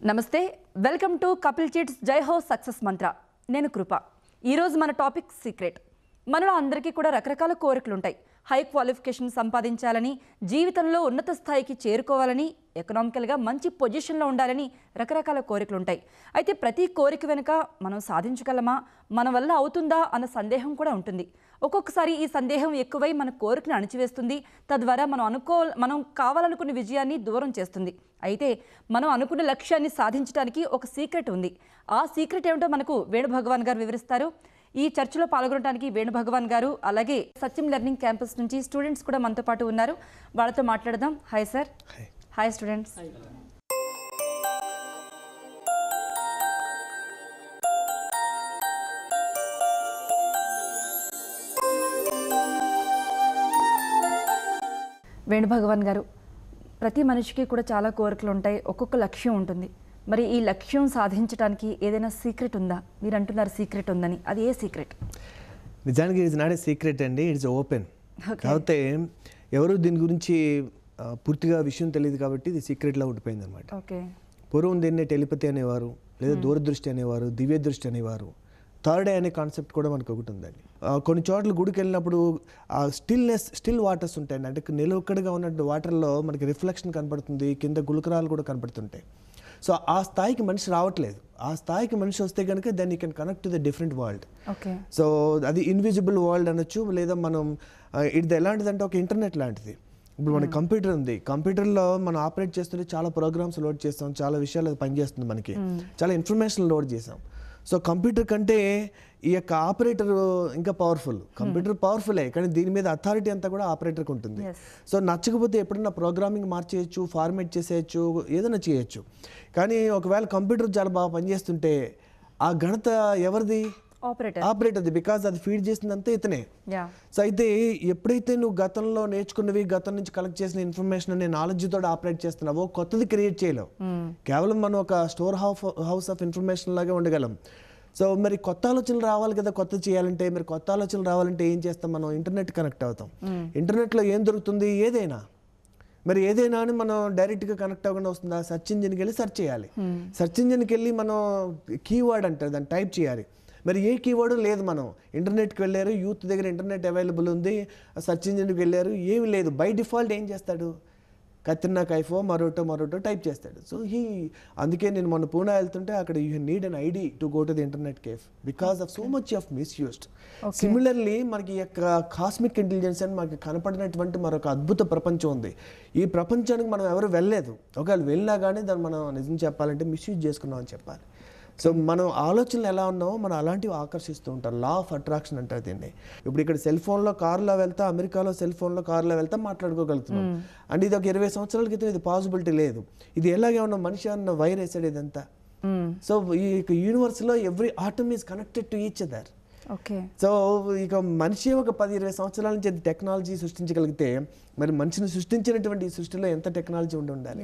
నమస్తే welcome to Kapil chits జై హో సక్సెస్ మంత్ర నేను కృప ఈ రోజు మన టాపిక్ సీక్రెట్ మనలో అందరికీ కూడా రకరకాల కోరికలు ఉంటాయి హై క్వాలిఫికేషన్ సంపాదించాలని జీవితంలో ఉన్నత స్థాయికి చేరుకోవాలని ఎకనామికల్గా మంచి పొజిషన్లో ఉండాలని రకరకాల కోరికలు ఉంటాయి అయితే ప్రతి కోరిక వెనుక మనం సాధించగలమా మన వల్ల అవుతుందా అన్న సందేహం కూడా ఉంటుంది ఒక్కొక్కసారి ఈ సందేహం ఎక్కువై మన కోరికను అణిచివేస్తుంది తద్వారా మనం కావాలనుకున్న విజయాన్ని దూరం చేస్తుంది అయితే మనం అనుకున్న లక్ష్యాన్ని సాధించడానికి ఒక సీక్రెట్ ఉంది ఆ సీక్రెట్ ఏమిటో మనకు వేణుభగవాన్ గారు వివరిస్తారు ఈ చర్చలో పాల్గొనడానికి వేణుభగవాన్ గారు అలాగే సత్యం లెర్నింగ్ క్యాంపస్ నుంచి స్టూడెంట్స్ కూడా మనతో పాటు ఉన్నారు వాళ్ళతో మాట్లాడదాం హాయ్ సార్ హాయ్ స్టూడెంట్స్ వేణుభగవాన్ గారు ప్రతి మనిషికి కూడా చాలా కోరికలు ఉంటాయి ఒక్కొక్క లక్ష్యం ఉంటుంది మరి ఈ లక్ష్యం సాధించడానికి ఏదైనా సీక్రెట్ ఉందా మీరు అంటున్నారు సీక్రెట్ ఉందని అది ఏ సీక్రెట్ నిజానికి ఇట్స్ నాట్ ఏ సీక్రెట్ అండి ఇట్స్ ఓపెన్ కాకపోతే ఎవరు దీని గురించి పూర్తిగా విషయం తెలియదు కాబట్టి ఇది సీక్రెట్లా ఉండిపోయింది అనమాట ఓకే పూర్వం దీన్ని టెలిపతి అనేవారు లేదా దూరదృష్టి అనేవారు దివ్య దృష్టి అనేవారు థర్డ్ ఐ అనే కాన్సెప్ట్ కూడా మనకు ఒకటి ఉందండి కొన్ని చోట్ల గుడికి వెళ్ళినప్పుడు ఆ స్టిల్ వాటర్స్ ఉంటాయండి అంటే నిలవక్కడిగా ఉన్నట్టు వాటర్లో మనకి రిఫ్లెక్షన్ కనపడుతుంది కింద గులకరాలు కూడా కనపడుతుంటాయి సో ఆ స్థాయికి మనిషి రావట్లేదు ఆ స్థాయికి మనిషి వస్తే కనుక then you can connect to the different world so అది ఇన్విజిబుల్ వరల్డ్ అనొచ్చు లేదా మనం ఇది ఎలాంటిదంటే ఒక ఇంటర్నెట్ లాంటిది ఇప్పుడు మన కంప్యూటర్ ఉంది కంప్యూటర్లో మనం ఆపరేట్ చేస్తుంటే చాలా ప్రోగ్రామ్స్ లోడ్ చేస్తాం చాలా విషయాలు అది పనిచేస్తుంది మనకి చాలా ఇన్ఫర్మేషన్ లోడ్ చేసాం సో కంప్యూటర్ కంటే ఈ యొక్క ఆపరేటర్ ఇంకా పవర్ఫుల్ కంప్యూటర్ పవర్ఫుల్లే కానీ దీని మీద అథారిటీ అంతా కూడా ఆపరేటర్కి ఉంటుంది సో నచ్చకపోతే ఎప్పుడన్నా ప్రోగ్రామింగ్ మార్చేయచ్చు ఫార్మేట్ చేసేయచ్చు ఏదైనా చేయొచ్చు కానీ ఒకవేళ కంప్యూటర్ చాలా బాగా పనిచేస్తుంటే ఆ ఘనత ఎవరిది ఆపరేటర్ది బికాజ్ అది ఫీడ్ చేసిందంతా ఇతనే సో అయితే ఎప్పుడైతే నువ్వు గతంలో నేర్చుకున్నవి గతం నుంచి కలెక్ట్ చేసిన ఇన్ఫర్మేషన్ అనే నాలెడ్జ్ తోటి ఆపరేట్ చేస్తున్నావో కొత్తది క్రియేట్ చేయలేవు కేవలం మనం ఒక స్టోర్ హౌస్ ఆఫ్ ఇన్ఫర్మేషన్ లాగే ఉండగలం సో మరి కొత్త ఆలోచనలు రావాలి కదా కొత్త చేయాలంటే మరి కొత్త ఆలోచనలు రావాలంటే ఏం చేస్తాం మనం ఇంటర్నెట్ కనెక్ట్ అవుతాం ఇంటర్నెట్లో ఏం దొరుకుతుంది ఏదైనా మరి ఏదైనా అని మనం డైరెక్ట్గా కనెక్ట్ అవ్వకుండా వస్తుందా సెర్చ్ ఇంజిన్కి వెళ్ళి సెర్చ్ చేయాలి సెర్చ్ ఇంజిన్కి వెళ్ళి మనం కీవర్డ్ అంటారు దాన్ని టైప్ చేయాలి మరి ఏ కీవర్డ్ లేదు మనం ఇంటర్నెట్కి వెళ్ళారు యూత్ దగ్గర ఇంటర్నెట్ అవైలబుల్ ఉంది సర్చ్ ఇంజిన్కి వెళ్ళారు ఏమి లేదు బై డిఫాల్ట్ ఏం చేస్తాడు కత్రినా కైఫో మరోటో టైప్ చేస్తాడు సో అందుకే నేను మొన్న పూణే వెళ్తుంటే అక్కడ you need an ID to go to the internet cafe because of so much of misused similarly మనకి యొక్క కాస్మిక్ ఇంటెలిజెన్స్ అని మనకి కనపడినటువంటి మరొక అద్భుత ప్రపంచం ఉంది ఈ ప్రపంచానికి మనం ఎవరు వెళ్ళలేదు ఒకవేళ వెళ్ళినా కానీ దాన్ని మనం నిజం చెప్పాలంటే మిస్యూజ్ చేసుకున్నాం అని చెప్పాలి సో మనం ఆలోచనలు ఎలా ఉన్నామో మనం అలాంటివి ఆకర్షిస్తూ ఉంటాం లా ఆఫ్ అట్రాక్షన్ అంటారు దీన్ని ఇప్పుడు ఇక్కడ సెల్ ఫోన్లో కార్లో వెళ్తా అమెరికాలో సెల్ ఫోన్లో కార్లో వెళ్తా మాట్లాడుకోగలుగుతున్నాం అండ్ ఇది ఒక 20 సంవత్సరాల క్రితం ఇది పాసిబిలిటీ లేదు ఇది ఎలాగే ఉన్న మనిషి అన్న వైర్ వేసాడు ఇదంతా సో ఈ యూనివర్స్లో every atom is connected to each other so ఇక మనిషి ఒక 10-20 సంవత్సరాల నుంచి టెక్నాలజీ సృష్టించగలిగితే మరి మనిషిని సృష్టించినటువంటి ఈ సృష్టిలో ఎంత టెక్నాలజీ ఉండాలి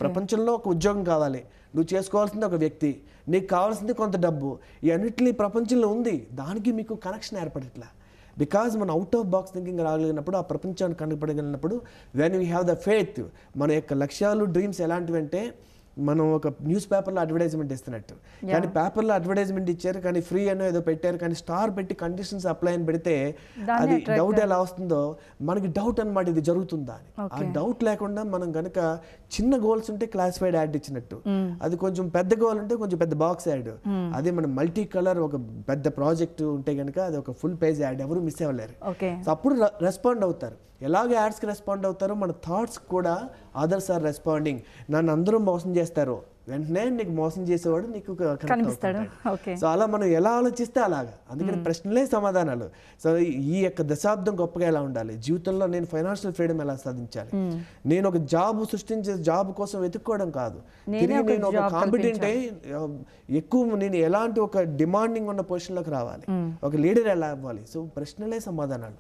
ప్రపంచంలో ఒక ఉద్యోగం కావాలి నువ్వు చేసుకోవాల్సింది ఒక వ్యక్తి నీకు కావాల్సింది కొంత డబ్బు ఈ అన్నింటినీ ప్రపంచంలో ఉంది దానికి మీకు కనెక్షన్ ఏర్పడట్లా బికాజ్ మనం అవుట్ ఆఫ్ బాక్స్ థింకింగ్ రాగలిగినప్పుడు ఆ ప్రపంచాన్ని కనపడగలిగినప్పుడు when we have the faith మన యొక్క లక్ష్యాలు డ్రీమ్స్ ఎలాంటివి అంటే మనం ఒక న్యూస్ పేపర్లో అడ్వర్టైజ్మెంట్ ఇస్తున్నట్టు కానీ పేపర్లో అడ్వర్టైజ్మెంట్ ఇచ్చారు కానీ ఫ్రీ అనో ఏదో పెట్టారు కానీ స్టార్ పెట్టి కండిషన్స్ అప్లై అని పెడితే అది డౌట్ ఎలా వస్తుందో మనకి డౌట్ అనమాట ఇది జరుగుతుందా అని ఆ డౌట్ లేకుండా మనం కనుక చిన్న గోల్స్ ఉంటే క్లాసిఫైడ్ యాడ్ ఇచ్చినట్టు అది కొంచెం పెద్ద గోల్ ఉంటే కొంచెం పెద్ద బాక్స్ యాడ్ అదే మన మల్టీ కలర్ ఒక పెద్ద ప్రాజెక్ట్ ఉంటే కనుక అది ఒక ఫుల్ పేజ్ యాడ్ ఎవరు మిస్ అవ్వలేరు సో అప్పుడు రెస్పాండ్ అవుతారు ఎలాగే యాడ్స్కి రెస్పాండ్ అవుతారో మన థాట్స్ కూడా అదర్స్ ఆర్ రెస్పాండింగ్ నన్ను అందరూ మోసం చేస్తారు వెంటనే నీకు మోసం చేసేవాడు నీకు కనిపిస్తాడు సో అలా మనం ఎలా ఆలోచిస్తే అలాగా అందుకని ప్రశ్నలే సమాధానాలు సో ఈ యొక్క దశాబ్దం గొప్పగా ఎలా ఉండాలి జీవితంలో నేను ఫైనాన్షియల్ ఫ్రీడమ్ ఎలా సాధించాలి నేను ఒక జాబ్ సృష్టించే జాబ్ కోసం వెతుక్కోవడం కాదు తిరిగి నేను ఒక కాంపిటెంట్ అయి ఎక్కువ నేను ఎలాంటి ఒక డిమాండింగ్ ఉన్న పొజిషన్లోకి రావాలి ఒక లీడర్ ఎలా అవ్వాలి సో ప్రశ్నలే సమాధానాలు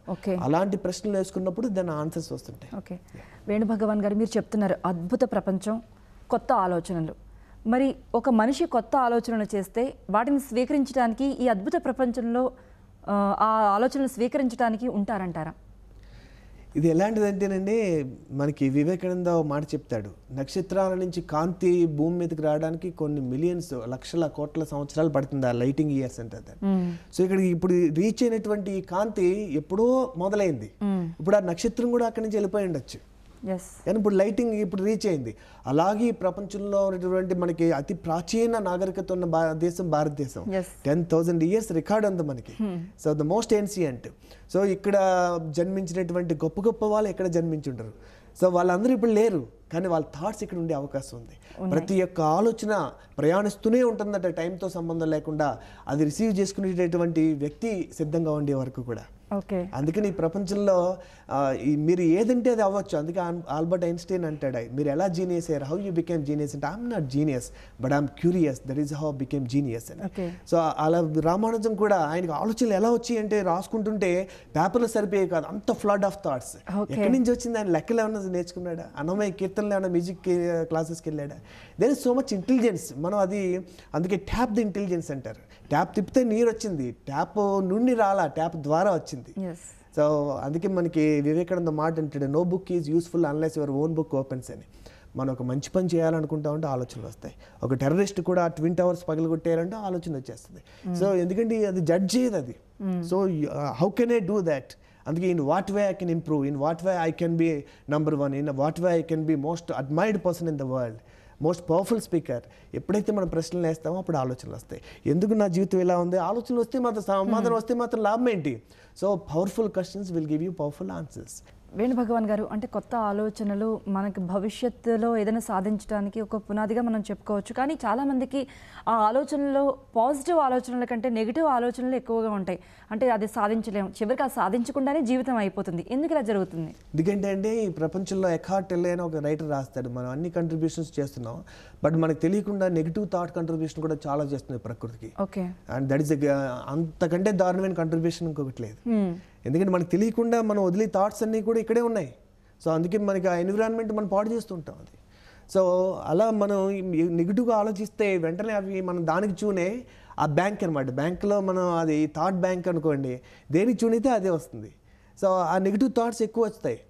అలాంటి ప్రశ్నలు వేసుకున్నప్పుడు దాని ఆన్సర్స్ వస్తుంటాయి వేణుభగవాన్ గారు మీరు చెప్తున్నారు అద్భుత ప్రపంచం కొత్త ఆలోచనలు మరి ఒక మనిషి కొత్త ఆలోచనలు చేస్తే వాటిని స్వీకరించడానికి ఈ అద్భుత ప్రపంచంలో ఆ ఆలోచనలు స్వీకరించడానికి ఉంటారంటారా ఇది ఎలాంటిదంటేనండి, మనకి వివేకానంద ఓ మాట చెప్తాడు, నక్షత్రాల నుంచి కాంతి భూమి మీదకి రావడానికి కొన్ని మిలియన్స్, లక్షల కోట్ల సంవత్సరాలు పడుతుంది, ఆ లైటింగ్ ఇయర్స్ అంటారు. సో ఇక్కడ ఇప్పుడు రీచ్ అయినటువంటి ఈ కాంతి ఎప్పుడో మొదలైంది, ఇప్పుడు ఆ నక్షత్రం కూడా అక్కడి నుంచి వెళ్ళిపోయి ఉండొచ్చు. కానీ ఇప్పుడు లైటింగ్ ఇప్పుడు రీచ్ అయింది. అలాగే ఈ ప్రపంచంలో ఉన్నటువంటి మనకి అతి ప్రాచీన నాగరికత ఉన్న దేశం భారతదేశం. 10,000 years రికార్డ్ ఉంది మనకి. So the most ఏన్సియంట్. సో ఇక్కడ జన్మించినటువంటి గొప్ప గొప్ప వాళ్ళు ఎక్కడ జన్మించి ఉండరు. సో వాళ్ళందరూ ఇప్పుడు లేరు, కానీ వాళ్ళ థాట్స్ ఇక్కడ ఉండే అవకాశం ఉంది. ప్రతి ఒక్క ఆలోచన ప్రయాణిస్తూనే ఉంటుందట, టైంతో సంబంధం లేకుండా. అది రిసీవ్ చేసుకునేటటువంటి వ్యక్తి సిద్ధంగా ఉండే వరకు కూడా. అందుకని ఈ ప్రపంచంలో మీరు ఏదంటే అది అవ్వచ్చు. అందుకే ఆల్బర్ట్ ఐన్స్టైన్ అంటాడు, మీరు ఎలా జీనియస్ అయ్యారు, హౌ యూ బికేమ్ జీనియస్ అంటే, I'm not genius but I'm curious, that is how became genius అని. సో అలా రామానుజం కూడా ఆయనకు ఆలోచనలు ఎలా వచ్చాయి అంటే, రాసుకుంటుంటే పేపర్లు సరిపోయే కాదు, అంత ఫ్లడ్ ఆఫ్ థాట్స్. ఎక్కడి నుంచి వచ్చింది? ఆయన లెక్కలు ఏమన్నా నేర్చుకున్నాడా, అన్నమయ్య కీర్తనలు ఏమన్నా మ్యూజిక్ క్లాసెస్కి వెళ్ళాడా? There is so much intelligence. మనం అది అందుకే ట్యాప్ ది ఇంటెలిజెన్స్ అంటారు. ట్యాప్ తిప్పితే నీరు వచ్చింది, ట్యాప్ నుండి రాలా, ట్యాప్ ద్వారా వచ్చింది. సో అందుకే మనకి వివేకానంద మాట అంటాడు, no book is useful unless your own book opens అని. మనం ఒక మంచి పని చేయాలనుకుంటా ఉంటే ఆలోచనలు వస్తాయి. ఒక టెర్రరిస్ట్ కూడా ట్విన్ టవర్స్ పగలగొట్టేయాలంటే ఆలోచన వచ్చేస్తుంది. సో ఎందుకంటే అది జడ్జ్ చేయదు అది. So how can I do that? అందుకే in what way I can improve, in what way I can be number 1, in what way I can be most admired person in the world, most powerful speaker. ఎప్పుడైతే మనం ప్రశ్నలు వేస్తామో అప్పుడు ఆలోచనలు వస్తాయి. ఎందుకు నా జీవితం ఇలా ఉంది? ఆలోచనలు వస్తే మాత్రం, సమాధానం వస్తే మాత్రం లాభం ఏంటి? So powerful questions will give you powerful answers. Venu Bhagavan garu, అంటే కొత్త ఆలోచనలు మనకి భవిష్యత్తులో ఏదైనా సాధించడానికి ఒక పునాదిగా మనం చెప్పుకోవచ్చు. కానీ చాలామందికి ఆ ఆలోచనలో పాజిటివ్ ఆలోచనల కంటే నెగిటివ్ ఆలోచనలు ఎక్కువగా ఉంటాయి. అంటే అది సాధించలేము, చివరికి అది సాధించకుండానే జీవితం అయిపోతుంది. ఎందుకు ఇలా జరుగుతుంది? ఎందుకంటే అండి, ఈ ప్రపంచంలో ఎకార్ట్ టెల్లే అని ఒక రైటర్ రాస్తాడు, మనం అన్ని కంట్రిబ్యూషన్స్ చేస్తున్నాం, బట్ మనకు తెలియకుండా నెగిటివ్ థాట్ కంట్రిబ్యూషన్ కూడా చాలా చేస్తుంది ప్రకృతికి. అండ్ దట్ ఈస్ అంతకంటే దారుణమైన కంట్రిబ్యూషన్ ఇంకొకటి లేదు. ఎందుకంటే మనకు తెలియకుండా మనం వదిలే థాట్స్ అన్నీ కూడా ఇక్కడే ఉన్నాయి. సో అందుకే మనకి ఆ ఎన్విరాన్మెంట్ మనం పాడు చేస్తుంటాం అది. సో అలా మనం నెగిటివ్గా ఆలోచిస్తే వెంటనే అవి మనం దానికి చూనే ఆ బ్యాంక్ అనమాట. బ్యాంక్లో మనం అది థాట్ బ్యాంక్ అనుకోండి, దేనికి చూనితే అదే వస్తుంది. సో ఆ నెగిటివ్ థాట్స్ ఎక్కువ వస్తాయి.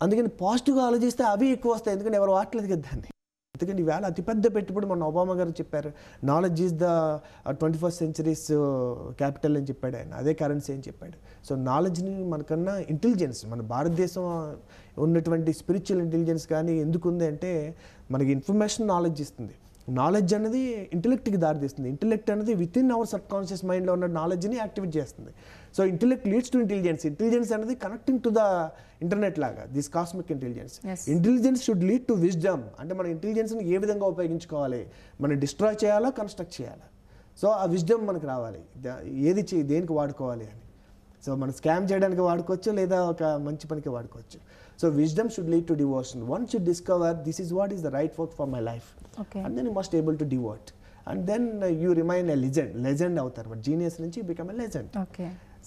అందుకని పాజిటివ్గా ఆలోచిస్తే అవి ఎక్కువ వస్తాయి, ఎందుకంటే ఎవరు వాడలేదు కదా దాన్ని. ఎందుకంటే ఈవేళ అతిపెద్ద పెట్టుబడి మన ఒబామా గారు చెప్పారు, knowledge is the 21st century capital అని చెప్పాడు ఆయన, అదే కరెన్సీ అని చెప్పాడు. సో నాలెడ్జ్ని మనకన్నా ఇంటెలిజెన్స్, మన భారతదేశం ఉన్నటువంటి స్పిరిచువల్ ఇంటెలిజెన్స్ కానీ ఎందుకు ఉంది అంటే, మనకి ఇన్ఫర్మేషన్ నాలెడ్జ్ ఇస్తుంది. నాలెడ్జ్ అనేది ఇంటెలెక్ట్కి దారితీస్తుంది. ఇంటెలెక్ట్ అనేది with in our sub conscious మైండ్లో ఉన్న నాలెడ్జ్ని యాక్టివేట్ చేస్తుంది. So intellect leads to intelligence. Intelligence అనేది కనెక్టింగ్ టు ద ఇంటర్నెట్ లాగా, this cosmic intelligence. Intelligence should lead to wisdom. అంటే మన ఇంటెలిజెన్స్ని ఏ విధంగా ఉపయోగించుకోవాలి, మనం డిస్ట్రాయ్ చేయాలా, కన్స్ట్రక్ట్ చేయాలా. సో ఆ విజ్డమ్ మనకు రావాలి, ఏది దేనికి వాడుకోవాలి అని. సో మనం స్కామ్ చేయడానికి వాడుకోవచ్చు, లేదా ఒక మంచి పనికి వాడుకోవచ్చు. So wisdom should lead to devotion. One should discover this is what is the right work for my life. And then you must able to devote. And then you remain a legend. Legend అవుతారు. But genius నుంచి you become a legend.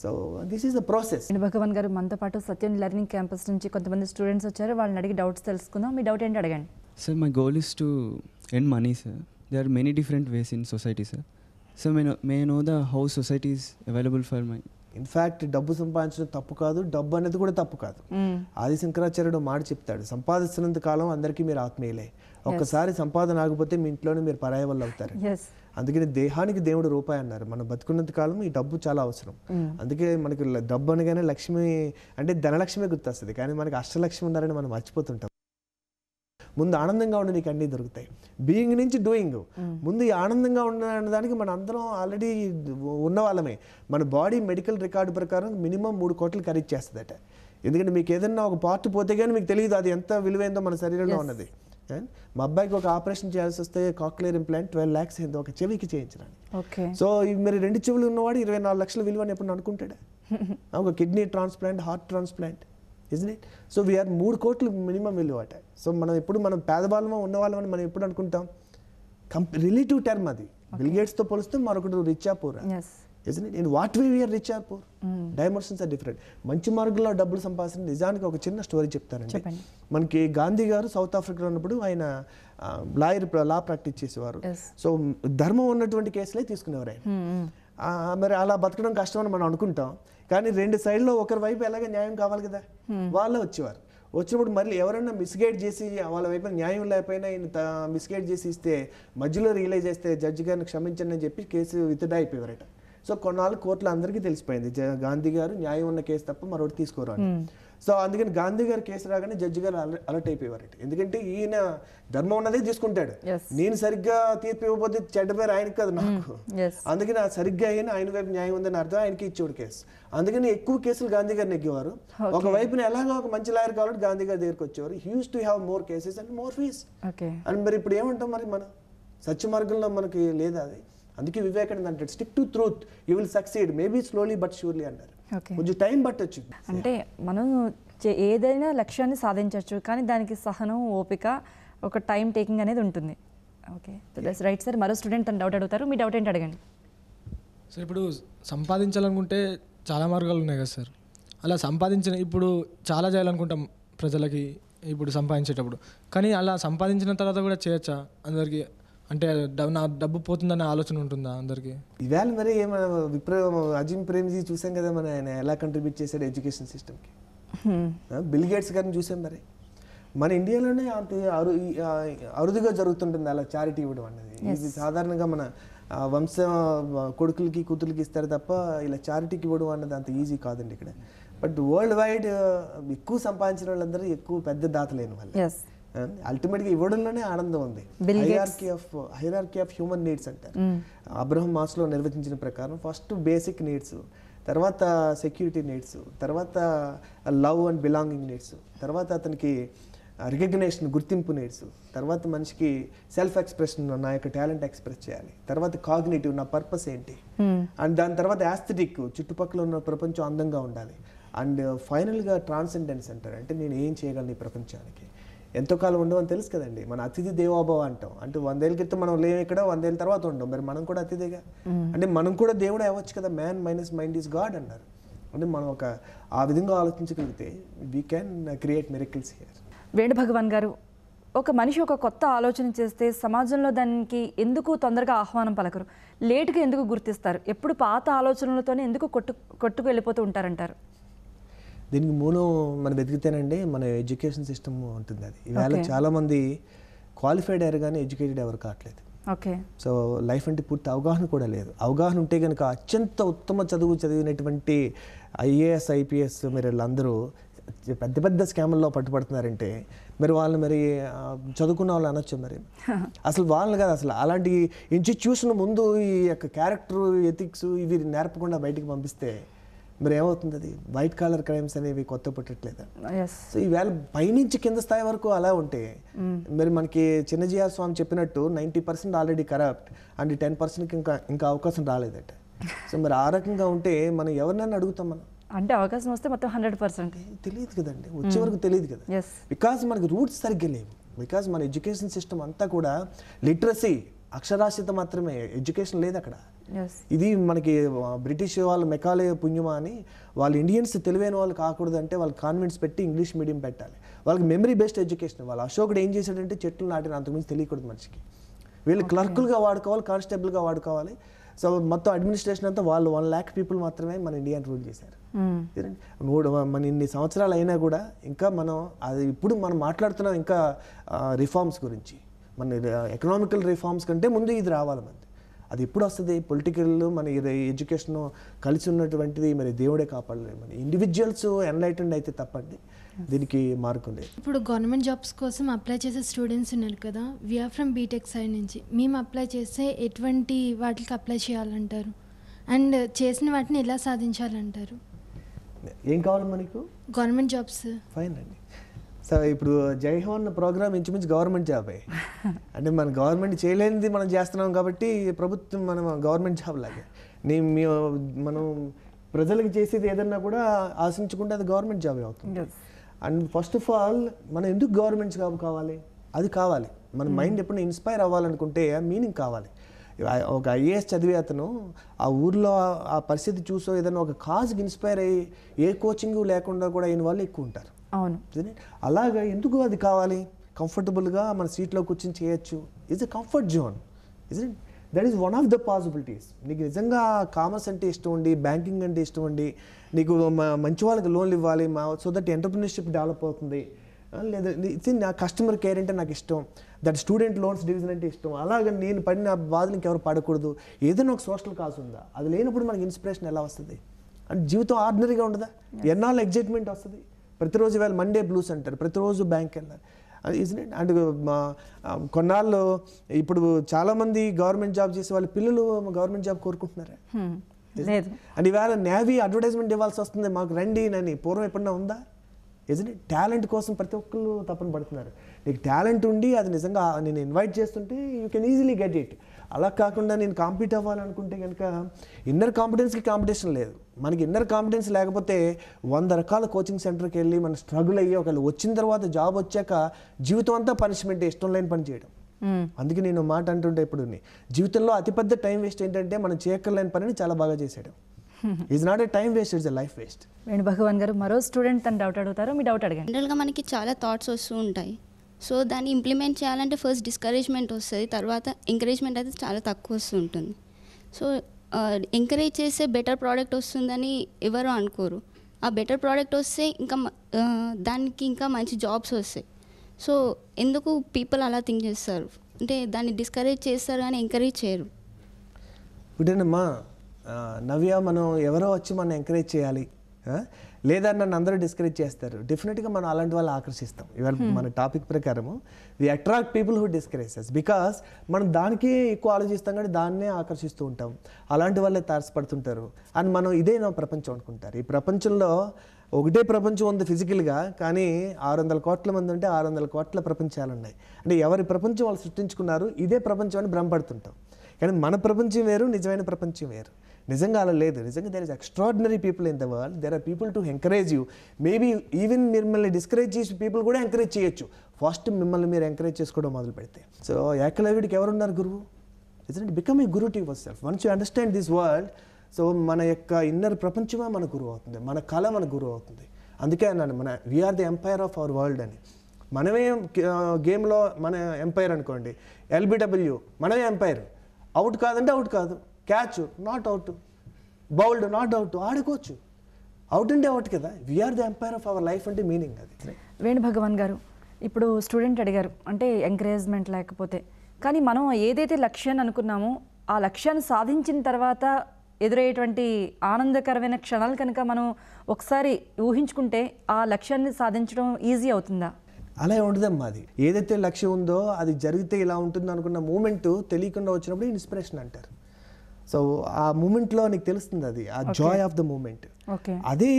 So this is the process. భగవాన్ గారు, మనతో పాటు సత్యం learning campus నుంచి కొంతమంది students వచ్చారు. వాళ్ళని అడిగి డౌట్స్ తెలుసుకుందాం. మీ డౌట్ ఏంటి అడగండి. Sir, my goal is to earn money, sir. There are many different ways in society, sir. So may I know the how society is available for my... in fact డబ్బు సంపాదించడం తప్పు కాదు, డబ్బు అనేది కూడా తప్పు కాదు. ఆది శంకరాచార్యుడు మాట చెప్తాడు, సంపాదిస్తున్నంత కాలం అందరికీ మీరు ఆత్మీయులే, ఒక్కసారి సంపాదన ఆగిపోతే మీ ఇంట్లోనే మీరు పరాయి వాళ్ళు అవుతారు. అందుకని దేహానికి దేవుడు రూపాయి అన్నారు. మనం బతుకున్నంత కాలం ఈ డబ్బు చాలా అవసరం. అందుకే మనకి డబ్బు అనగానే లక్ష్మి అంటే ధనలక్ష్మి గుర్తొస్తుంది, కానీ మనకి అష్టలక్ష్మి ఉన్నారని మనం మర్చిపోతుంటాం. ముందు ఆనందంగా ఉండి నీకు అన్నీ దొరుకుతాయి. బీయింగ్ నుంచి డూయింగ్. ముందు ఈ ఆనందంగా ఉండడానికి మన అందరం ఆల్రెడీ ఉన్న వాళ్ళమే. మన బాడీ మెడికల్ రికార్డు ప్రకారం మినిమం 3 కోట్లు ఖరీదు చేస్తుందట. ఎందుకంటే మీకు ఏదన్నా ఒక పార్ట్ పోతే కానీ మీకు తెలియదు అది ఎంత విలువైందో మన శరీరంలో ఉన్నది. మా అబ్బాయికి ఒక ఆపరేషన్ చేయాల్సి వస్తే కాక్లియర్ ఇంప్లాంట్ 12 lakhs అయింది ఒక చెవికి చేయించడానికి. సో మీరు 2 చెవులు ఉన్నవాడు 24 లక్షల విలువ అని ఎప్పుడు అనుకుంటాడా? ఒక kidney transplant, heart transplant, isn't it? So we are 3 కోట్లు మినిమం విలువ అట. సో మనం ఎప్పుడు మనం పేదవాళ్ళమో ఉన్నవాళ్ళమని మనం ఎప్పుడు అనుకుంటాం? రిలేటివ్ టర్మ్ అది. బిల్ గేట్స్తో పోలిస్తే మరొకటి రిచ్ ఆ poor, isn't it? In what way we are rich or poor? Dimensions are different. మంచి మార్గంలో డబ్బులు సంపాదించిన నిజానికి ఒక చిన్న స్టోరీ చెప్తానండి. మనకి గాంధీ గారు సౌత్ ఆఫ్రికాలో ఉన్నప్పుడు ఆయన లా ప్రాక్టీస్ చేసేవారు. సో ధర్మం ఉన్నటువంటి కేసులే తీసుకునేవారు ఆయన. మరి అలా బతకడం కష్టం అని మనం అనుకుంటాం, కానీ రెండు సైడ్లో ఒకరి వైపు ఎలాగ న్యాయం కావాలి కదా, వాళ్ళే వచ్చేవారు. వచ్చినప్పుడు మళ్ళీ ఎవరైనా మిస్గైడ్ చేసి వాళ్ళ వైపు న్యాయం లేకపోయినా మిస్గైడ్ చేసి ఇస్తే మధ్యలో రియలైజ్ చేస్తే జడ్జి గారిని క్షమించండి అని చెప్పి కేసు విత్డ్రా అయిపోయారట. సో కొన్నాళ్ళు కోర్టులో అందరికీ తెలిసిపోయింది గాంధీ గారు న్యాయం ఉన్న కేసు తప్ప మరొకటి తీసుకోరు అని. సో అందుకని గాంధీ గారు కేసు రాగానే జడ్జి గారు అలర్ట్ అయిపోయారట. ఎందుకంటే ఈయన ధర్మం ఉన్నదే తీసుకుంటాడు, నేను సరిగ్గా తీర్పు ఇవ్వకపోతే చెడ్డ పేరు ఆయనకి కాదు నాకు, అందుకని సరిగ్గా ఆయన వైపు న్యాయం ఉందని అర్థం ఆయనకి ఇచ్చేవాడు కేసు. అందుకని ఎక్కువ కేసులు గాంధీ గారిని ఎగ్గేవారు. ఒక వైపున ఎలాగో ఒక మంచి లాయర్ కావాలంటే గాంధీ గారి దగ్గరికి వచ్చేవారు. He use to have more cases and more fees. And మరి ఇప్పుడు ఏమంటాం, మరి మనం సత్య మార్గంలో మనకి లేదా అది. అందుకే వివేకానంద అంటాడు, stick to truth you will succeed, maybe slowly but surely అన్నారు. కొంచెం టైం పట్టొచ్చు. అంటే మనం ఏదైనా లక్ష్యాన్ని సాధించవచ్చు, కానీ దానికి సహనం, ఓపిక, ఒక టైం టేకింగ్ అనేది ఉంటుంది. Okay, that's right sir. మరో స్టూడెంట్ తను డౌట్ అడుగుతారు, మీ డౌట్ ఏంటి అడగండి. సార్ ఇప్పుడు సంపాదించాలనుకుంటే చాలా మార్గాలు ఉన్నాయి కదా సార్, అలా ఇప్పుడు చాలా చేయాలనుకుంటాం ప్రజలకి ఇప్పుడు సంపాదించేటప్పుడు, కానీ అలా సంపాదించిన తర్వాత కూడా చేయొచ్చా అందరికీ? అంటే నా డబ్బు పోతుందనే ఆలోచన ఉంటుందా అందరికీ? ఇవాళ మరి అజిమ్ ప్రేమ్జీ చూసాం కదా, మన ఆయన ఎలా కంట్రిబ్యూట్ చేశాడు ఎడ్యుకేషన్ సిస్టమ్కి. బిల్ గేట్స్ గారిని చూసాం. మరి మన ఇండియాలోనే అంత అరుదుగా జరుగుతుంటుంది అలా చారిటీ ఇవ్వడం అనేది. ఇది సాధారణంగా మన వంశ కొడుకులకి కూతుర్లకి ఇస్తారు తప్ప ఇలా చారిటీకి ఇవ్వడం అన్నది అంత ఈజీ కాదండి ఇక్కడ. బట్ వరల్డ్ వైడ్ ఎక్కువ సంపాదించిన వాళ్ళందరూ ఎక్కువ పెద్ద దాతలేని వాళ్ళు. అల్టిమేట్గా ఇవ్వడంలోనే ఆనందం ఉంది. హైరార్కీ ఆఫ్ హ్యూమన్ నీడ్స్ అంటారు. అబ్రహం మాస్లో నిర్వచించిన ప్రకారం ఫస్ట్ బేసిక్ నీడ్స్, తర్వాత సెక్యూరిటీ నీడ్స్, తర్వాత లవ్ అండ్ బిలాంగింగ్ నీడ్స్, తర్వాత అతనికి రికగ్నేషన్ గుర్తింపు నీడ్స్, తర్వాత మనిషికి సెల్ఫ్ ఎక్స్ప్రెషన్, నా యొక్క టాలెంట్ ఎక్స్ప్రెస్ చేయాలి, తర్వాత కాగ్నిటివ్, నా పర్పస్ ఏంటి, అండ్ దాని తర్వాత యాస్థెటిక్, చుట్టుపక్కల ఉన్న ప్రపంచం అందంగా ఉండాలి, అండ్ ఫైనల్గా ట్రాన్సెండెన్స్ అంటారు. అంటే నేను ఏం చేయగలను ఈ ప్రపంచానికి, ఎంతో కాలం ఉండవని తెలుసు కదండి. మన అతిథి దేవోభవ అంటాం. అంటే 100 ఏళ్ళ క్రితం మనం లేవు ఇక్కడ, 100 ఏళ్ళ తర్వాత ఉండం, మరి మనం కూడా అతిథిగా, అంటే మనం కూడా దేవుడే అవ్వచ్చు కదా. Man minus mind is God అన్నారు. అంటే మనం ఆ విధంగా ఆలోచించగలిగితే we can create miracles here. Venu Bhagavan garu, ఒక మనిషి ఒక కొత్త ఆలోచన చేస్తే సమాజంలో దానికి ఎందుకు తొందరగా ఆహ్వానం పలకరు, లేటుగా ఎందుకు గుర్తిస్తారు, ఎప్పుడు పాత ఆలోచనలతోనే ఎందుకు కొట్టుకు వెళ్ళిపోతూ ఉంటారంటారు? దీనికి మూలం మనం వెతికితేనండి మన ఎడ్యుకేషన్ సిస్టమ్ ఉంటుంది. అది ఈవేళ చాలామంది క్వాలిఫైడ్ అయ్యారు కానీ ఎడ్యుకేటెడ్ ఎవరు కావట్లేదు. ఓకే, సో లైఫ్ అంటే పూర్తి అవగాహన కూడా లేదు. అవగాహన ఉంటే కనుక అత్యంత ఉత్తమ చదువు చదివినటువంటి ఐఏఎస్ ఐపీఎస్ మీరు వీళ్ళందరూ పెద్ద పెద్ద స్కామ్ల్లో పట్టుబడుతున్నారంటే మరి వాళ్ళు మరి చదువుకున్న వాళ్ళు అనొచ్చు. మరి అసలు వాళ్ళు కాదు, అసలు అలాంటి ఇన్స్టిట్యూషన్ ముందు ఈ యొక్క క్యారెక్టర్ ఎథిక్స్ ఇవి నేర్పకుండా బయటికి పంపిస్తే మరి ఏమవుతుంది? అది వైట్ కాలర్ క్రైమ్స్ అనేవి కొత్త పుట్టట్లేదు. సో ఈవేళ పైనుంచి కింద స్థాయి వరకు అలా ఉంటే మరి మనకి చిన్నజీఆర్ స్వామి చెప్పినట్టు 90% ఆల్రెడీ కరప్ట్ అండ్ 10%కి ఇంకా అవకాశం రాలేదట. సో మరి ఆ రకంగా ఉంటే మనం ఎవరినైనా అడుగుతాం మనం, అంటే అవకాశం వస్తే మొత్తం 100% తెలియదు కదండి, వచ్చే వరకు తెలియదు కదా. బికాజ్ మనకి రూట్స్ సరిగ్గా లేవు. బికాజ్ మన ఎడ్యుకేషన్ సిస్టమ్ అంతా కూడా లిటరసీ, అక్షరాస్యత మాత్రమే, ఎడ్యుకేషన్ లేదు అక్కడ. ఇది మనకి బ్రిటిష్ వాళ్ళు మెకాలే పుణ్యమా అని వాళ్ళు ఇండియన్స్ తెలివైన వాళ్ళు కాకూడదు అంటే వాళ్ళు కాన్వెంట్స్ పెట్టి ఇంగ్లీష్ మీడియం పెట్టాలి. వాళ్ళకి మెమరీ బేస్డ్ ఎడ్యుకేషన్. వాళ్ళు అశోకుడు ఏం చేశాడంటే చెట్లు నాటిన, అంతకుమించి తెలియకూడదు మనిషికి. వీళ్ళు క్లర్కులుగా వాడుకోవాలి, కానిస్టేబుల్గా వాడుకోవాలి. సో మొత్తం అడ్మినిస్ట్రేషన్ అంతా వాళ్ళు 1 lakh పీపుల్ మాత్రమే మన ఇండియాని రూల్ చేశారు. మన ఇన్ని సంవత్సరాలు అయినా కూడా ఇంకా మనం అది ఇప్పుడు మనం మాట్లాడుతున్నాం ఇంకా రిఫార్మ్స్ గురించి. మన ఎకనామికల్ రిఫార్మ్స్ కంటే ముందు ఇది రావాలి మనది. అది ఎప్పుడు వస్తుంది? పొలిటికల్ మన ఎడ్యుకేషన్ కలిసి ఉన్నటువంటిది మరి దేవుడే కాపాడలేదు. మన ఇండివిజువల్స్ ఎన్లైటెండ్ అయితే తప్పండి, దీనికి మార్గం లేదు. ఇప్పుడు గవర్నమెంట్ జాబ్స్ కోసం అప్లై చేసే స్టూడెంట్స్ ఉన్నారు కదా, వీఆర్ ఫ్రమ్ బీటెక్ సైడ్ నుంచి. మేము అప్లై చేస్తే ఎటువంటి వాటికి అప్లై చేయాలంటారు, అండ్ చేసిన వాటిని ఎలా సాధించాలంటారు? ఏం కావాలి మనకు? Government jobs. ఫైన్ అండి. సో ఇప్పుడు జైహోన్ ప్రోగ్రామ్ ఇంచుమించు గవర్నమెంట్ జాబే. అంటే మన గవర్నమెంట్ చేయలేనిది మనం చేస్తున్నాం కాబట్టి ప్రభుత్వం మనం గవర్నమెంట్ జాబ్ లాగే. మనం ప్రజలకు చేసేది ఏదన్నా కూడా ఆశించకుండా అది గవర్నమెంట్ జాబే అవుతుంది. అండ్ ఫస్ట్ ఆఫ్ ఆల్ మనం ఎందుకు గవర్నమెంట్ జాబ్ కావాలి? అది కావాలి. మన మైండ్ ఎప్పుడు ఇన్స్పైర్ అవ్వాలనుకుంటే మీనింగ్ కావాలి. ఒక ఐఏఎస్ చదివే అతను ఆ ఊర్లో ఆ పరిస్థితి చూసో ఏదైనా ఒక కాజ్కి ఇన్స్పైర్ అయ్యి ఏ కోచింగ్ లేకుండా కూడా అయిన వాళ్ళు ఎక్కువ ఉంటారు. అవును, అలాగా ఎందుకు అది కావాలి? కంఫర్టబుల్గా మన సీట్లో కూర్చొని చేయొచ్చు. It's a comfort zone. That is one of the possibilities. నీకు నిజంగా కామర్స్ అంటే ఇష్టం ఉండి, బ్యాంకింగ్ అంటే ఇష్టం ఉండి, నీకు మంచి వాళ్ళకి లోన్లు ఇవ్వాలి సో దట్ ఎంటర్ప్రినర్షిప్ డెవలప్ అవుతుంది, లేదా నా కస్టమర్ కేర్ అంటే నాకు ఇష్టం, దట్ స్టూడెంట్ లోన్స్ డివిజన్ అంటే ఇష్టం, అలాగే నేను పడిన బాధలు ఇంకెవరు పడకూడదు, ఏదైనా ఒక సోషల్ కాజ్ ఉందా, అది లేనప్పుడు మనకి ఇన్స్పిరేషన్ ఎలా వస్తుంది? అంటే జీవితం ఆర్డినరీగా ఉండదా? ఎన్నాళ్ళు ఎగ్జైట్మెంట్ వస్తుంది? ప్రతిరోజు వేళ మండే బ్లూస్ అంటారు, ప్రతిరోజు బ్యాంక్ వెళ్ళాలి, ఇజన్ ఇట్? అండ్ కొన్నాళ్ళు ఇప్పుడు చాలామంది గవర్నమెంట్ జాబ్ చేసే వాళ్ళ పిల్లలు గవర్నమెంట్ జాబ్ కోరుకుంటున్నారా? లేదు. అండ్ ఈవేళ నేవీ అడ్వర్టైజ్మెంట్ ఇవ్వాల్సి వస్తుంది, మాకు రండి అని. పూర్వం ఎప్పుడన్నా ఉందా? Isn't it? టాలెంట్ కోసం ప్రతి ఒక్కళ్ళు తప్పని పడుతున్నారు. నీకు టాలెంట్ ఉండి అది నిజంగా నేను ఇన్వైట్ చేస్తుంటే you can easily get it. అలా కాకుండా నేను కాంపీట్ అవ్వాలనుకుంటే కనుక ఇన్నర్ కాంపిటెన్స్కి కాంపిటీషన్ లేదు. మనకి ఇన్నర్ కాంపిటెన్స్ లేకపోతే 100 రకాల కోచింగ్ సెంటర్కి వెళ్ళి మనం స్ట్రగుల్ అయ్యి ఒకవేళ వచ్చిన తర్వాత జాబ్ వచ్చాక జీవితం అంతా పనిష్మెంట్, ఇష్టం లేని పని చేయడం. అందుకే నేను మాట అంటుంటే ఇప్పుడు జీవితంలో అతిపెద్ద టైం వేస్ట్ ఏంటంటే మనం చేయక్కర్లేని పనిని చాలా బాగా చేసేయడం. Is not a time waste, it's a life waste. Venu Bhagavan garu, మరో స్టూడెంట్ తను డౌట్ అడుగుతారు, మీ డౌట్ అడగండి. జనరల్గా మనకి చాలా థాట్స్ వస్తూ ఉంటాయి. సో దాన్ని ఇంప్లిమెంట్ చేయాలంటే ఫస్ట్ డిస్కరేజ్మెంట్ వస్తుంది, తర్వాత ఎంకరేజ్మెంట్ అయితే చాలా తక్కువ వస్తూ ఉంటుంది. సో ఎంకరేజ్ చేస్తే బెటర్ ప్రోడక్ట్ వస్తుందని ఎవరు అనుకోరు. ఆ బెటర్ ప్రోడక్ట్ వస్తే ఇంకా దానికి ఇంకా మంచి జాబ్స్ వస్తాయి. సో ఎందుకు పీపుల్ అలా థింక్ చేస్తారు అంటే దాన్ని డిస్కరేజ్ చేస్తారు కానీ ఎంకరేజ్ చేయరు. ఇప్పుడేనమ్మా నవ్య, మనం ఎవరో వచ్చి మనం ఎంకరేజ్ చేయాలి లేదా నన్ను అందరూ డిస్కరేజ్ చేస్తారు, డెఫినెట్గా మనం అలాంటి వాళ్ళు ఆకర్షిస్తాం. ఇవాళ మన టాపిక్ ప్రకారము వి attract people who discourages, because మనం దానికే ఎక్కువ ఆలోచిస్తాం కానీ దాన్నే ఆకర్షిస్తూ ఉంటాం. అలాంటి వాళ్ళే తారసపడుతుంటారు. అండ్ మనం ఇదే నా ప్రపంచం అనుకుంటారు. ఈ ప్రపంచంలో ఒకటే ప్రపంచం ఉంది ఫిజికల్గా, కానీ 600 కోట్ల మంది ఉంటే 600 కోట్ల ప్రపంచాలు ఉన్నాయి. అంటే ఎవరి ప్రపంచం వాళ్ళు సృష్టించుకున్నారు, ఇదే ప్రపంచం అని భ్రమపడుతుంటాం. కానీ మన ప్రపంచం వేరు, నిజమైన ప్రపంచం వేరు. నిజంగా అలా లేదు. నిజంగా there is extraordinary people in the world, there are people to encourage you. Maybe even మిమ్మల్ని డిస్కరేజ్ చేసి పీపుల్ కూడా ఎంకరేజ్ చేయొచ్చు. ఫస్ట్ మిమ్మల్ని మీరు ఎంకరేజ్ చేసుకోవడం మొదలు పెడితే. సో ఏకలవ్యుడికి ఎవరున్నారు గురువు? It's it become a Guru to your self. Once you understand this world, so మన యొక్క ఇన్నర్ ప్రపంచమే మన గురువు అవుతుంది, మన కళ మన గురువు అవుతుంది. అందుకే అన్నాను మన we are the umpire of our world అని. మనమే గేమ్లో మన ఎంపైర్ అనుకోండి, ఎల్బిడబ్ల్యూ మనమే ఎంపైర్. అవుట్ కాదంటే అవుట్ కాదు, catch not out, bowled not out, ఆడుకోవచ్చు. అవుట్ అంటే అవుట్ కదా. We are the umpire of our life అంటే మీనింగ్ అది. వేణు భగవాన్ గారు, ఇప్పుడు స్టూడెంట్ అడిగారు అంటే ఎంకరేజ్మెంట్ లేకపోతే, కానీ మనం ఏదైతే లక్ష్యాన్ని అనుకున్నామో ఆ లక్ష్యాన్ని సాధించిన తర్వాత ఎదురయ్యేటువంటి ఆనందకరమైన క్షణాలు కనుక మనం ఒకసారి ఊహించుకుంటే ఆ లక్ష్యాన్ని సాధించడం ఈజీ అవుతుందా? అలా ఉండదమ్మా. అది ఏదైతే లక్ష్యం ఉందో అది జరిగితే ఇలా ఉంటుంది అనుకున్న మూమెంట్ తెలియకుండా వచ్చినప్పుడు ఇన్స్పిరేషన్ అంటారు. సో ఆ మూమెంట్లో నీకు తెలుస్తుంది, అది ఆ జాయ్ ఆఫ్ ద మూమెంట్. అదే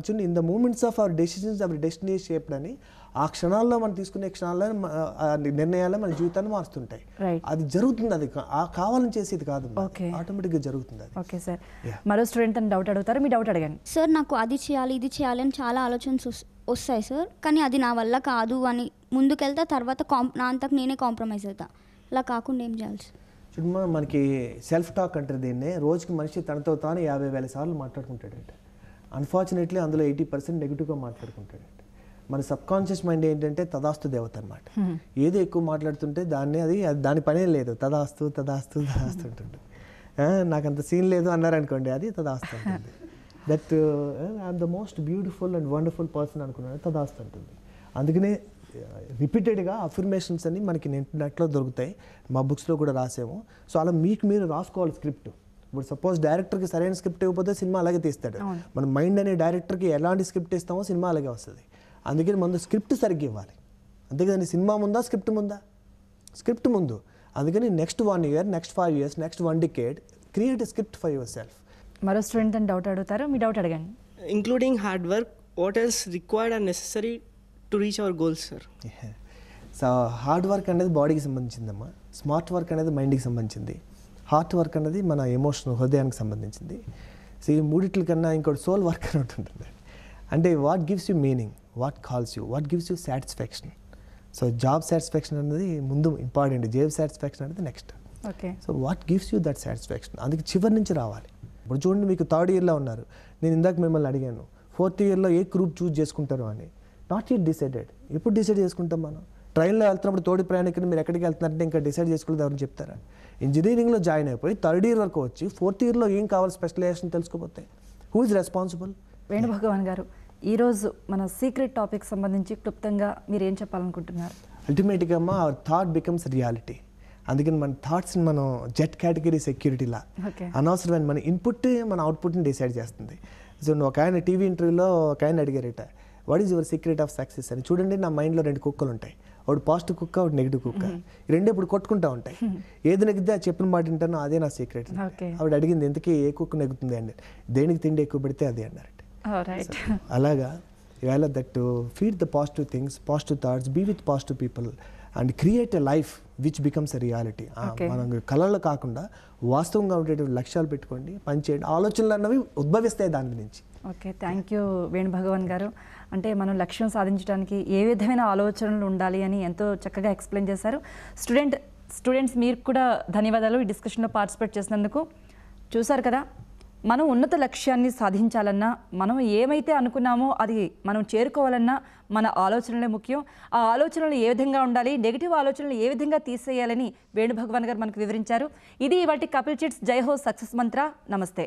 చూడండి, in the moments of our decisions our destiny shaped అని. ఆ క్షణాల్లో మనం తీసుకునే క్షణాల్లో నిర్ణయాలు మన జీవితాన్ని మారుస్తుంటాయి. అది జరుగుతుంది, అది కావాలని చేసేది కాదు, ఆటోమేటిక్గా జరుగుతుంది అది. ఓకే సార్, మరో స్టూడెంట్ అని డౌట్ అడుగుతారు, మీ డౌట్ అడగండి. సార్ నాకు అది చేయాలి ఇది చేయాలి అని చాలా ఆలోచనలు వస్తాయి సార్, కానీ అది నా వల్ల కాదు అని ముందుకెళ్తా, తర్వాత నా అంతకు నేనే కాంప్రమైజ్ అవుతా. అలా కాకుండా ఏం చేయాలి సార్? చూడమ్మా, మనకి సెల్ఫ్ టాక్ అంటారు దీన్ని. రోజుకి మనిషి తనతో తాను 50,000 సార్లు మాట్లాడుకుంటాడంట. అన్ఫార్చునేట్లీ అందులో 80% నెగిటివ్గా మాట్లాడుకుంటాడంట. మన సబ్కాన్షియస్ మైండ్ ఏంటంటే తదాస్తు దేవత అనమాట. ఏదో ఎక్కువ మాట్లాడుతుంటే అది దాని పనే లేదు, తదాస్తు తదాస్తు తదాస్తు ఉంటుంది. నాకు అంత సీన్ లేదు అన్నారనుకోండి, అది తదాస్తు ఉంటుంది. That I'm the most beautiful and wonderful person అనుకున్నాను, తదాస్తు ఉంటుంది. అందుకనే రిపీటెడ్గా అఫర్మేషన్స్ అన్ని మనకి నెట్లో దొరుకుతాయి, మా బుక్స్లో కూడా రాసాము. సో అలా మీకు మీరు రాసుకోవాలి స్క్రిప్ట్. ఇప్పుడు సపోజ్ డైరెక్టర్కి సరైన స్క్రిప్ట్ ఇవ్వకపోతే సినిమా అలాగే తీస్తాడు. మన మైండ్ అనే డైరెక్టర్కి ఎలాంటి స్క్రిప్ట్ ఇస్తామో సినిమా అలాగే వస్తుంది. అందుకని ముందు స్క్రిప్ట్ సరిగ్గా ఇవ్వాలి. అంతేకాని సినిమా ముందా స్క్రిప్ట్ ముందా? స్క్రిప్ట్ ముందు. అందుకని next 1 year, next 5 years, next 1 decade create a script for your self. మరో స్టూడెంట్ అని డౌట్ అడుగుతారు, మీ డౌట్ అడగండి. Including hard work, what else required and necessary to reach our goals sir? So hard work అనేది బాడీకి సంబంధించిందమ్మా, smart work అనేది మైండ్కి సంబంధించింది, heart work అనేది మన ఎమోషన్ హృదయానికి సంబంధించింది. సో ఈ మూడిట్ల కన్నా ఇంకోటి సోల్ వర్క్ అని ఉంటుంది. అంటే what gives you meaning, what calls you, what gives you satisfaction. So job satisfaction అనేది ముందు ఇంపార్టెంట్, జాబ్ సాటిస్ఫాక్షన్ అనేది next. Okay, so what gives you that satisfaction, అందుకే చివరి నుంచి రావాలి. ఇప్పుడు చూడండి, మీకు 3rd yearలో ఉన్నారు, నేను ఇందాక మిమ్మల్ని అడిగాను 4th yearలో ఏ గ్రూప్ చూస్ చేసుకుంటారు అని. Not yet decided. ఎప్పుడు డిసైడ్ చేసుకుంటాం మనం? ట్రైన్లో వెళ్తున్నప్పుడు తోటి ప్రయాణికులు మీరు ఎక్కడికి వెళ్తున్నారంటే ఇంకా డిసైడ్ చేసుకోలేదు ఎవరు చెప్తారా? ఇంజనీరింగ్లో జాయిన్ అయిపోయి థర్డ్ ఇయర్ వరకు వచ్చి ఫోర్త్ ఇయర్లో ఏం కావాలి స్పెషలైజేషన్ తెలుసుకోపోతే హూ ఇస్ రెస్పాన్సిబుల్? వేణుభగవాన్ గారు, ఈరోజు మన సీక్రెట్ టాపిక్ సంబంధించి క్లుప్తంగా మీరు ఏం చెప్పాలనుకుంటున్నారు? అల్టిమేట్గా అమ్మ అవర్ థాట్ బికమ్స్ రియాలిటీ. అందుకని మన థాట్స్ని మనం జెట్ కేటగిరీ సెక్యూరిటీలా ఓకే. అనవసరమైన మన ఇన్పుట్ మన అవుట్పుట్ని డిసైడ్ చేస్తుంది. సో ఒక ఆయన టీవీ ఇంటర్వ్యూలో ఒక ఆయన అడిగారట, what is your secret of success అని. చూడండి, నా మైండ్లో 2 కుక్కలు ఉంటాయి, ఒకటి పాజిటివ్ కుక్క, ఒకటి నెగిటివ్ కుక్క. ఈ రెండే ఇప్పుడు కొట్టుకుంటూ ఉంటాయి. ఏది నెగ్గితే ఆ చెప్పిన మాట వింటానో అదే నా సీక్రెట్. ఓకే. ఆవిడ అడిగింది, ఎందుకు ఏ కుక్క నెగ్గుతుంది అండి, దేనికి తిండి ఎక్కువ పెడితే అది అన్నారట. రైట్. అలాగా ఇవాళ that feed the positive things, positive thoughts, be with positive people and create a life which becomes a reality. మనం కళలు కాకుండా వాస్తవంగా ఉండేటువంటి లక్ష్యాలు పెట్టుకోండి, పనిచేయండి. ఆలోచనలు అన్నవి ఉద్భవిస్తాయి దాని నుంచి. ఓకే, థ్యాంక్ యూ వేణుభగవాన్ గారు. అంటే మనం లక్ష్యం సాధించడానికి ఏ విధమైన ఆలోచనలు ఉండాలి అని ఎంతో చక్కగా ఎక్స్ప్లెయిన్ చేశారు. స్టూడెంట్స్ మీరు కూడా ధన్యవాదాలు ఈ డిస్కషన్లో పార్టిసిపేట్ చేసినందుకు. చూసారు కదా, మనం ఉన్నత లక్ష్యాన్ని సాధించాలన్నా, మనం ఏమైతే అనుకున్నామో అది మనం చేరుకోవాలన్నా మన ఆలోచనలే ముఖ్యం. ఆ ఆలోచనలు ఏ విధంగా ఉండాలి, నెగిటివ్ ఆలోచనలు ఏ విధంగా తీసేయాలని వేణుభగవాన్ గారు మనకు వివరించారు. ఇది ఇవాటి కపిల్ చిట్స్ జై హో సక్సెస్ మంత్ర. నమస్తే.